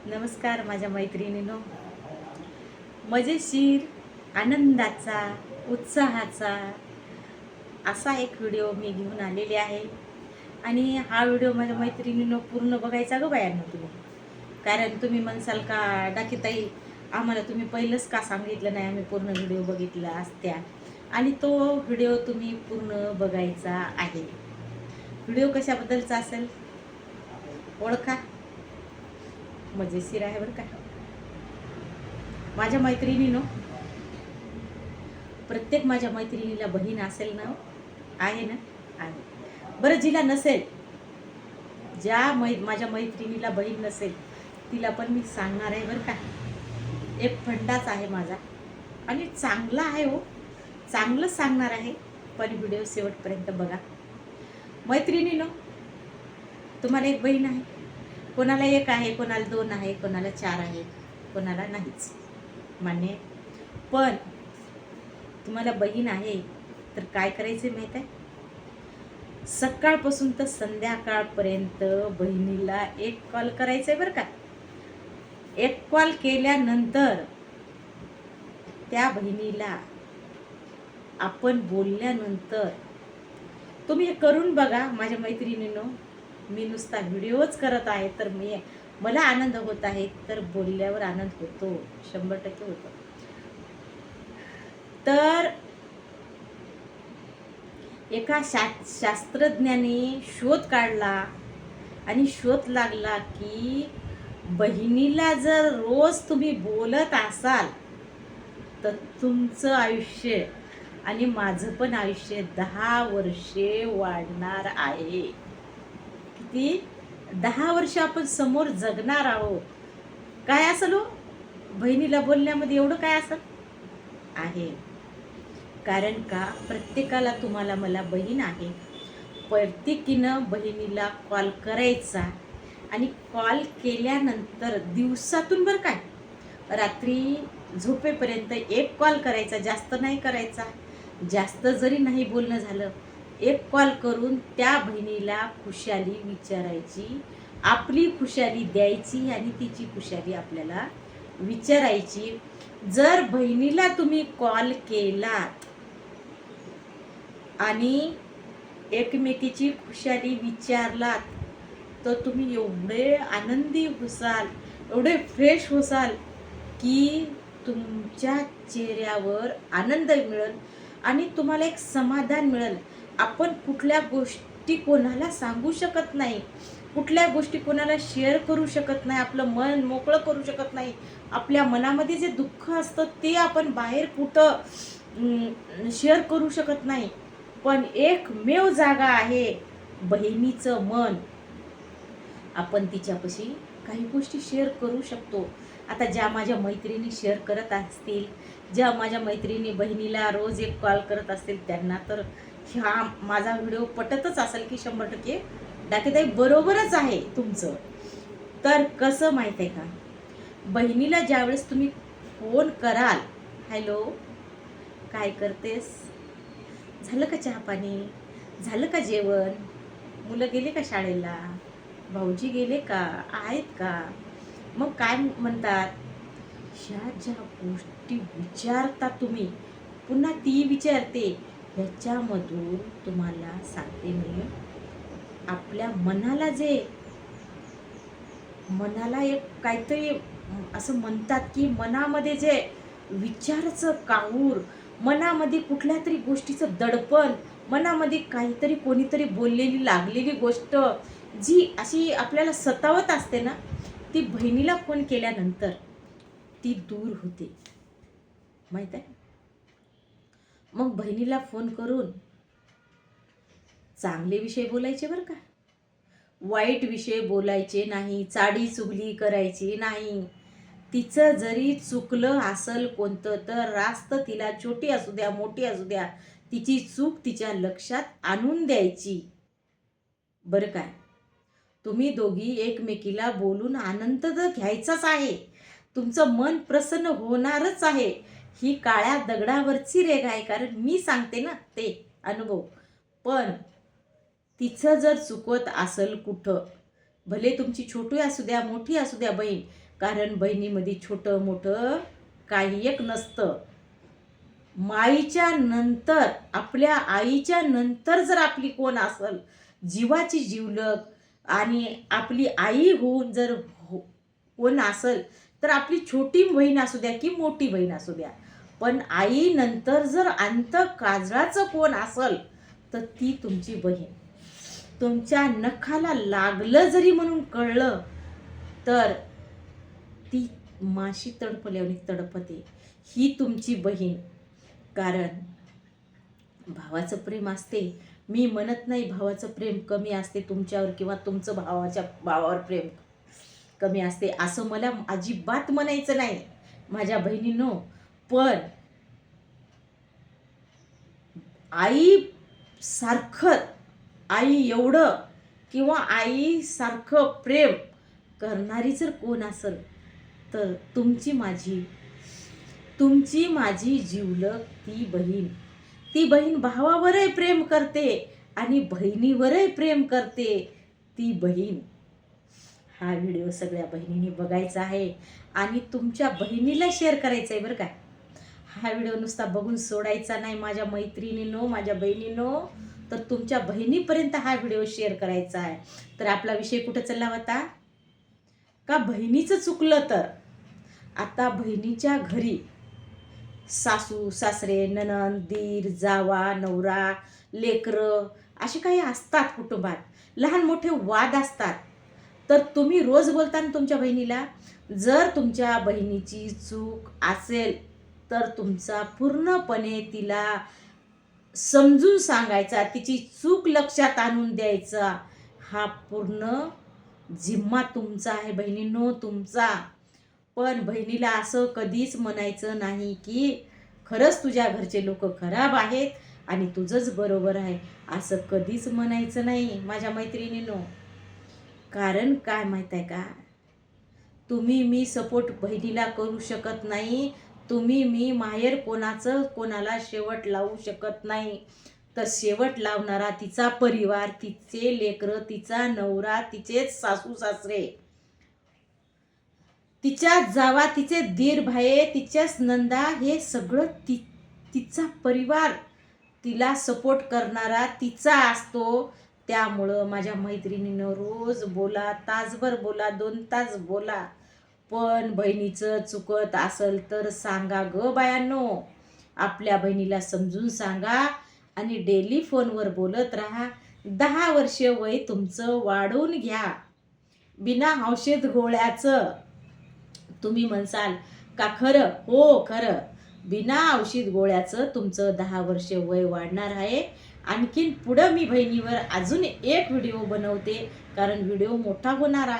नमस्कार माझ्या मैत्रिणींनो. मजेशीर, आनंदाचा, उत्साहाचा असा एक व्हिडिओ मी घेऊन आलेली आहे. आणि हा व्हिडिओ माझ्या मैत्रिणींनो पूर्ण बघायचा गं बायांनो तुम्ही. कारण तुम्ही म्हणसाल का डाकीताई आम्हाला तुम्ही पहिलंच का सांगितलं नाही, आम्ही पूर्ण व्हिडिओ बघितला असत्या. आणि तो व्हिडिओ तुम्ही पूर्ण बघायचा आहे. व्हिडिओ कशाबद्दलचा असेल ओळखा, मजेशीर आहे बरं का माझ्या मैत्रिणीनो. प्रत्येक माझ्या मैत्रिणीला बहीण असेल ना, आहे ना, आहे. बरं जिला नसेल, माझ्या मैत्रिणीला बहीण नसेल तिला पण मी सांगणार आहे बरं का. एक फंडाच आहे माझा आणि चांगला आहे हो, चांगलंच सांगणार आहे. पण व्हिडिओ शेवटपर्यंत बघा मैत्रिणीनो. तुम्हाला एक बहीण आहे, कोणाला एक आहे, कोणाला दोन आहे, कोणाला चार आहे, कोणाला नाहीच, मान्य. पण तुम्हाला बहीण आहे तर काय करायचे माहित आहे? सकाळपासून तर संध्याकाळपर्यंत बहिणीला एक कॉल करायचंय बरं का. एक कॉल केल्यानंतर त्या बहिणीला आपण बोलल्यानंतर तुम्ही हे करून बघा माझ्या मैत्रिणींनो. मी नुसता व्हिडिओच करत आहे तर मला आनंद होत आहे, तर बोलल्यावर आनंद होतो, 100% होतो. तर एका शास्त्रज्ञाने शोध काढला आणि शोध लागला की बहिणीला जर रोज तुम्ही बोलत असाल तर तुमचं आयुष्य आणि माझं पण आयुष्य 10 वर्षे वाढणार आहे. किती? 10 वर्ष आपण समोर जगणार आहोत. काय असेल हो बहिणीला बोलण्यामध्ये एवढं काय असेल आहे? कारण का प्रत्येकाला, तुम्हाला मला बहीण आहे, प्रत्येकीनं बहिणीला कॉल करायचा आणि कॉल केल्यानंतर दिवसातून बरं काय, रात्री झोपेपर्यंत एक कॉल करायचा, जास्त नाही करायचा. जास्त जरी नाही बोलणं झालं, एक कॉल करून त्या बहिणीला खुशाली विचारायची, आपली खुशाली द्यायची आणि तिची खुशाली आपल्याला विचारायची. जर बहिणीला तुम्ही कॉल केलात आणि एकमेकीची खुशाली विचारलात तर तुम्ही एवढे आनंदी होसाल, एवढे फ्रेश होसाल की तुमच्या चेहऱ्यावर आनंद मिळेल आणि तुम्हाला एक समाधान मिळेल. आपण कुठल्या गोष्टी कोणाला सांगू शकत नाही, कुठल्या गोष्टी कोणाला शेअर करू शकत नाही, आपलं मन मोकळं करू शकत नाही. आपल्या मनामध्ये जे दुःख असतं ते आपण बाहेर कुठं शेअर करू शकत नाही. पण एकमेव जागा आहे बहिणीचं मन. आपण तिच्यापाशी काही गोष्टी शेअर करू शकतो. आता ज्या माझ्या मैत्रिणी शेअर करत असतील, ज्या माझ्या मैत्रिणी बहिणीला रोज एक कॉल करत असतील, त्यांना तर हा माझा व्हिडिओ पटतच असेल की 100% डाकेताई बरोबरच आहे तुमचं. तर कसं माहीत आहे का, बहिणीला ज्यावेळेस तुम्ही फोन कराल, हॅलो काय करतेस, झालं का चहा पाणी, झालं का जेवण, मुलं गेले का शाळेला, भाऊजी गेले का, आहेत का, मग काय म्हणतात, ह्या ज्या गोष्टी विचारता तुम्ही, पुन्हा ती विचारते, ह्याच्यामधून तुम्हाला सांगते मी, आपल्या मनाला एक काहीतरी असं म्हणतात की मनामध्ये जे विचाराचं काहूर, मनामध्ये कुठल्या तरी गोष्टीचं दडपण, मनामध्ये काहीतरी कोणीतरी बोललेली लागलेली गोष्ट जी अशी आपल्याला सतावत असते ना, ती बहिणीला फोन केल्यानंतर ती दूर होते, माहित आहे. मग बहिणीला फोन करून चांगले विषय बोलायचे बरं का, वाईट विषय बोलायचे नाही, चाडी चुगली करायची नाही. तिचं जरी चुकलं असेल कोणतं तर रास्त तिला, छोटी असू द्या मोठी असू द्या, तिची चूक तिच्या लक्षात आणून द्यायची बरं काय. तुम्ही दोघी एकमेकीला बोलून आनंद तर घ्यायचाच आहे, तुमचं मन प्रसन्न होणारच आहे. ही काळ्या दगडावरची रेघ आहे, कारण मी सांगते ना ते अनुभव. पण तिचं जर चुकत असेल कुठं, भले तुमची छोटी असू द्या मोठी असू द्या बहीण, कारण बहिणीमध्ये छोटं मोठं काही एक नसतं. माईच्या नंतर, आपल्या आईच्या नंतर जर आपली कोण असेल जीवाची जिवलग आणि आपली आई होऊन जर कोण असेल तर आपली छोटी बहीण असू द्या की मोठी बहीण असू द्या, पण आई नंतर जर अंत काजळाचं कोण असेल तर ती तुमची बहीण. तुमच्या नखाला लागलं जरी म्हणून कळलं तर ती माशी तडपल्याने तडपते, ही तुमची बहीण. कारण भावाचं प्रेम असते, मी म्हणत नाही भावाचं प्रेम कमी असते तुमच्यावर किंवा तुमचं भावावर प्रेम कमी असते, असं मला अजिबात म्हणायचं नाही माझ्या बहिणींनो. पण आई सारखं, आई एवढं किंवा आई सारखं प्रेम करणारी जर कोण असेल तर तुमची माझी जिवलग ती बहीण. ती बहीण भावावरही प्रेम करते आणि बहिणीवरही प्रेम करते ती बहीण. हा व्हिडिओ सगळ्या बहिणींनी बघायचा आहे आणि तुमच्या बहिणीला शेअर करायचा आहे बरं का. हा व्हिडिओ नुसता बघून सोडायचा नाही माझ्या मैत्रिणींनो, माझ्या बहिणींनो, तर तुमच्या बहिणीपर्यंत हा व्हिडिओ शेअर करायचा आहे. तर आपला विषय कुठं चालला होता का, बहिणीचं चुकलं तर. आता बहिणीच्या घरी सासू सासरे नणंद दीर जावा नवरा लेकरं असे काही असतात, कुटुंबात लहान मोठे वाद असतात. तर तुम्ही रोज बोलताना तुमच्या बहिणीला, जर तुमच्या बहिणीची चूक असेल तर तुमचा पूर्णपणे तिला समजून सांगायचा, तिची चूक लक्षात आणून द्यायचा, हा पूर्ण जिम्मा तुमचा आहे बहिणींनो, तुमचा. पण बहिणीला असं कधीच म्हणायचं नाही की खरंच तुझ्या घरचे लोक खराब आहेत आणि तुझंच बरोबर आहे, असं कधीच म्हणायचं नाही माझ्या मैत्रिणींनो. कारण काय माहीत आहे का, तुम्ही मी सपोर्ट बहिणीला करू शकत नाही, तुम्ही मी माहेर कोणाला शेवट लावू शकत नाही. तर शेवट लावणारा तिचा परिवार, तिचे लेकरं, तिचा नवरा, तिचेच सासू सासरे, तिच्या जावा, तिचे दीर भाये, तिच्याच नंदा, हे सगळं तिचा परिवार, तिला सपोर्ट करणारा तिचा असतो. त्यामुळं माझ्या मैत्रिणीनं रोज बोला, तासभर बोला, 2 तास बोला, पण बहिणीचं चुकत असेल तर सांगा ग बायांनो, आपल्या बहिणीला समजून सांगा आणि डेली फोनवर बोलत राहा. 10 वर्ष वय तुमचं वाढवून घ्या बिना औषध गोळ्याचं. तुम्ही म्हणसाल का खरं? हो खरं, बिना औषध गोळ्याचं तुमचं 10 वर्ष वय वाढणार आहे. आणखीन पुढं मी बहिणीवर अजून एक व्हिडिओ बनवते, कारण व्हिडिओ मोठा होणार आहे.